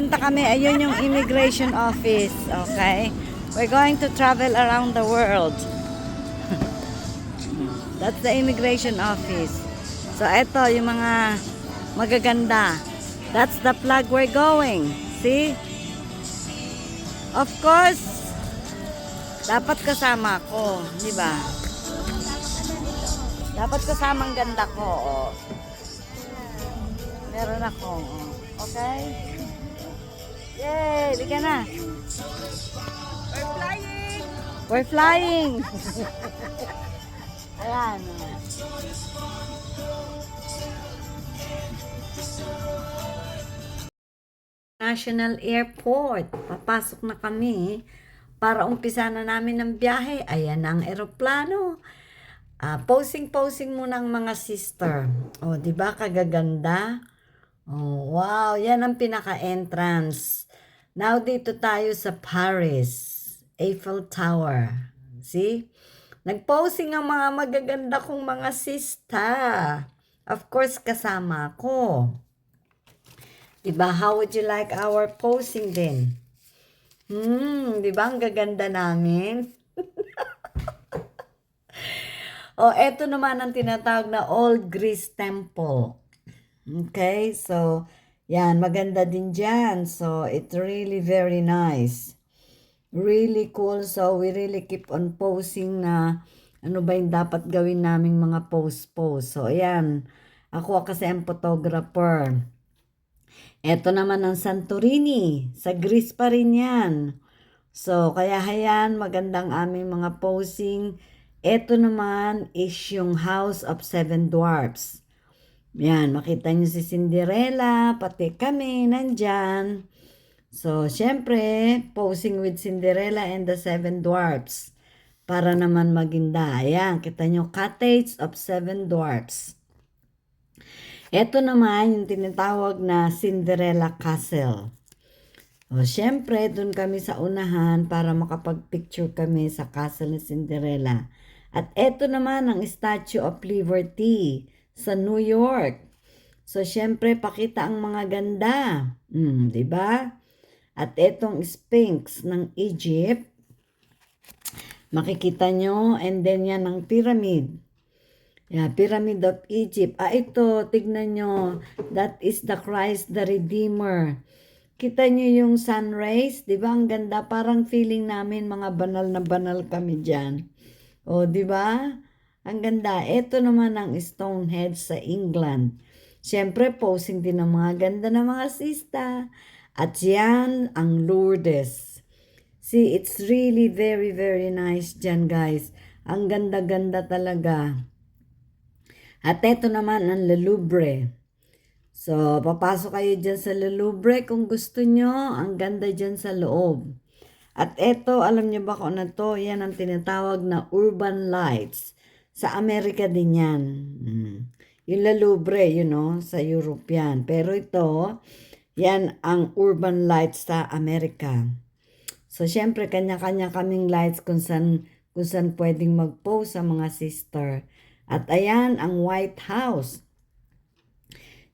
Pupunta kami, ayun yung immigration office, okay? We're going to travel around the world. That's the immigration office. So, eto yung mga magaganda. That's the flag we're going. See? Of course, dapat kasama ko, di ba? Dapat kasama ang ganda ko, oh. Meron ako, oh. Okay? Yay! Liga na. We're flying! We're flying! Ayan. National Airport. Papasok na kami para umpisa na namin ang biyahe. Ayan ang eroplano. Posing-posing muna ang mga sister. O, di ba kagaganda? Oh, wow, yan ang pinaka-entrance. Now, dito tayo sa Paris. Eiffel Tower. See? Nag-posing ang mga magaganda kong mga sista. Of course, kasama ko. Diba? How would you like our posing din? Diba? Ang gaganda namin. Eto naman ang tinatawag na Old Greece Temple. Okay, so, yan, maganda din dyan. So, it's really very nice. Really cool. So, we really keep on posing na ano ba yung dapat gawin naming mga pose. So, ayan. Ako kasi ang photographer. Ito naman ang Santorini. Sa Greece pa rin yan. So, kaya hayan, magandang aming mga posing. Ito naman is yung House of Seven Dwarfs. Yan, makita nyo si Cinderella, pati kami, nandyan. So, syempre, posing with Cinderella and the Seven Dwarfs. Para naman maginda. Ayan, kita nyo, Cottage of Seven Dwarfs. Ito naman yung tinatawag na Cinderella Castle. O, syempre, dun kami sa unahan para makapag-picture kami sa Castle ni Cinderella. At ito naman ang Statue of Liberty sa New York. So, syempre, pakita ang mga ganda. Diba? At etong Sphinx ng Egypt, makikita nyo, and then yan ang pyramid. Yeah, Pyramid of Egypt. Ito, tignan nyo, that is the Christ, the Redeemer. Kita nyo yung sun rays, di ba? Ang ganda, parang feeling namin mga banal na banal kami dyan. O, di ba? Ang ganda. Ito naman ang Stonehenge sa England. Siyempre, posing din ng mga ganda na mga sista. At yan ang Lourdes. See, it's really very, very nice dyan, guys. Ang ganda-ganda talaga. At ito naman ang Le Louvre. So, papasok kayo dyan sa Le Louvre kung gusto nyo. Ang ganda dyan sa loob. At ito, alam nyo ba kung ano to? Yan ang tinatawag na urban lights. Sa Amerika din yan. Yung Le Louvre, sa Europe yan. Pero ito, yan ang urban lights sa Amerika. So, syempre, kanya-kanya kaming lights kung saan pwedeng mag-pose sa mga sister. At ayan, ang White House.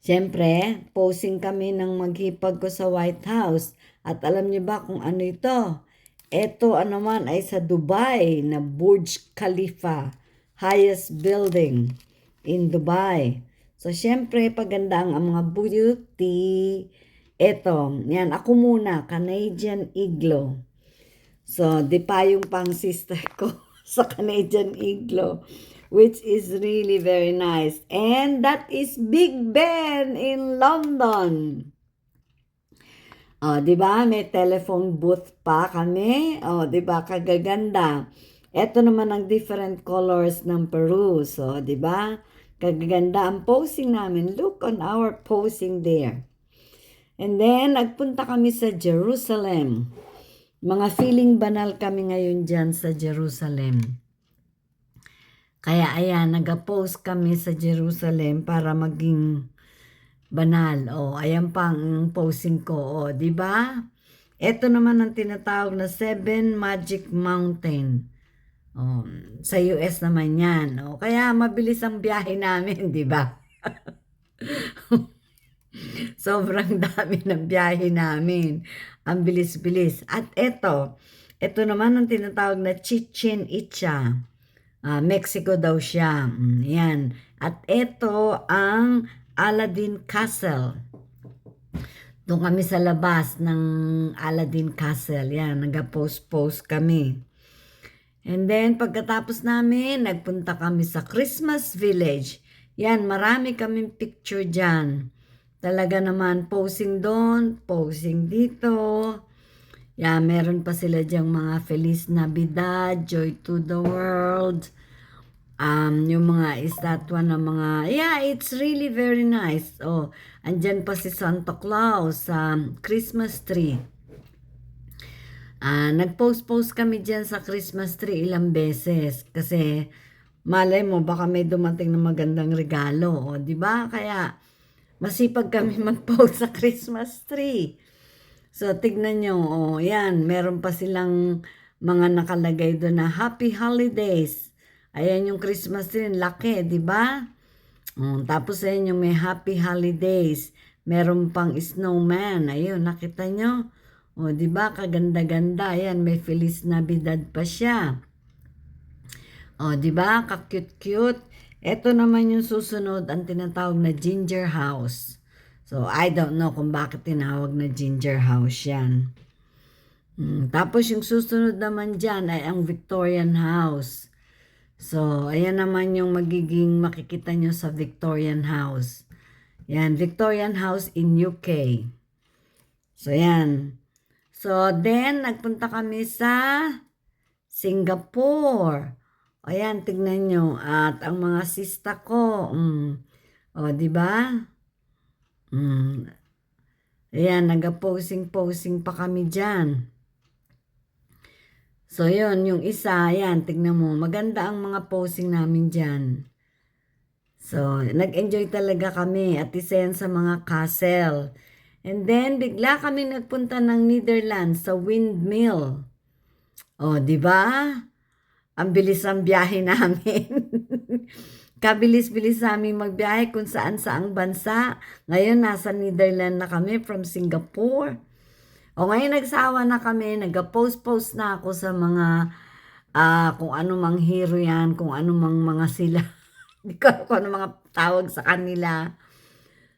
Syempre, posing kami ng maghipag ko sa White House. At alam niyo ba kung ano ito? Ito naman ay sa Dubai na Burj Khalifa. Highest building in Dubai. So, syempre, paganda ang mga beauty. Ito, yan, ako muna, Canadian Igloo. So, di pa yung pang sister ko sa Canadian Igloo, which is really very nice. And that is Big Ben in London. Di ba? May telephone booth pa kami. Di ba? Kagaganda. Ito naman ang different colors ng Peru. So, di ba? Kagaganda ang posing namin. Look on our posing there. And then, nagpunta kami sa Jerusalem. Mga feeling banal kami ngayon dyan sa Jerusalem. Kaya ayan, nag-post kami sa Jerusalem para maging banal. Ayan pa ang posing ko. Di ba? Ito naman ang tinatawag na Seven Magic Mountain. Sa US naman yan. Kaya mabilis ang biyahe namin, di ba? Sobrang dami ng biyahe namin. Ang bilis-bilis. At ito naman ang tinatawag na Chichen Itza. Mexico daw siya. Yan. At ito ang Aladdin Castle. Doon kami sa labas ng Aladdin Castle. Yan, nag-post-post kami. And then, pagkatapos namin, nagpunta kami sa Christmas Village. Yan, marami kaming picture dyan. Talaga naman, posing doon, posing dito. Yan, meron pa sila dyang mga Feliz Navidad, Joy to the World. Yung mga estatwa ng mga, yeah, it's really very nice. Oh, andyan pa si Santa Claus sa Christmas tree. Nag-post-post kami dyan sa Christmas tree ilang beses kasi malay mo baka may dumating na magandang regalo, o di ba? Kaya masipag kami mag-post sa Christmas tree. So tignan nyo, oh, yan, meron pa silang mga nakalagay doon na Happy Holidays. Ayan yung Christmas tree, laki, di ba? Tapos ayan yung may Happy Holidays. Meron pang snowman. Ayun, nakita nyo? O, di ba? Kaganda-ganda. Ayan, may Feliz Navidad pa siya. O, di ba? Ka-cute-cute. Ito naman yung susunod, ang tinatawag na Ginger House. So, I don't know kung bakit tinawag na Ginger House yan. Tapos yung susunod naman dyan ay ang Victorian House. So, ayan naman yung magiging makikita nyo sa Victorian House. Yan, Victorian House in UK. So, yan. So, then, nagpunta kami sa Singapore. Ayan, tignan nyo. At ang mga sista ko, o, di ba? Ayan, nag-posing-posing pa kami dyan. So, yun, yung isa, ayan, tignan mo, maganda ang mga posing namin dyan. So, nag-enjoy talaga kami at isa yan sa mga castle. And then, bigla kami nagpunta ng Netherlands sa windmill. O, di ba? Ang bilis ang biyahe namin. Kabilis-bilis namin magbiyahe kung saan-saang bansa. Ngayon, nasa Netherlands na kami from Singapore. O ngayon nagsawa na kami, nag-post-post na ako sa mga kung ano mang hero yan, kung ano mang mga sila. Hindi ko alam kung ano mga tawag sa kanila.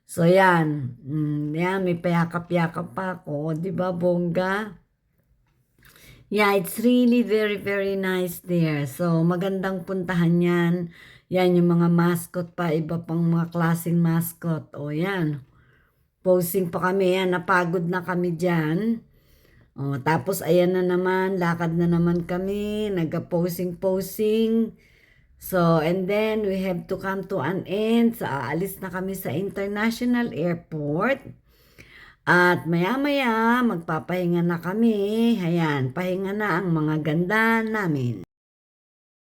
So yan, yan may payakap-yakap pa ako, di ba bongga? Yeah, it's really very very nice there. So magandang puntahan yan. Yan yung mga mascot pa, iba pang mga klaseng mascot. O yan. Posing pa kami, yan, napagod na kami dyan. O, tapos ayan na naman, lakad na naman kami, nagka-posing-posing. So, and then we have to come to an end. So, aalis na kami sa International Airport. At maya-maya, magpapahinga na kami. Ayan, pahinga na ang mga ganda namin.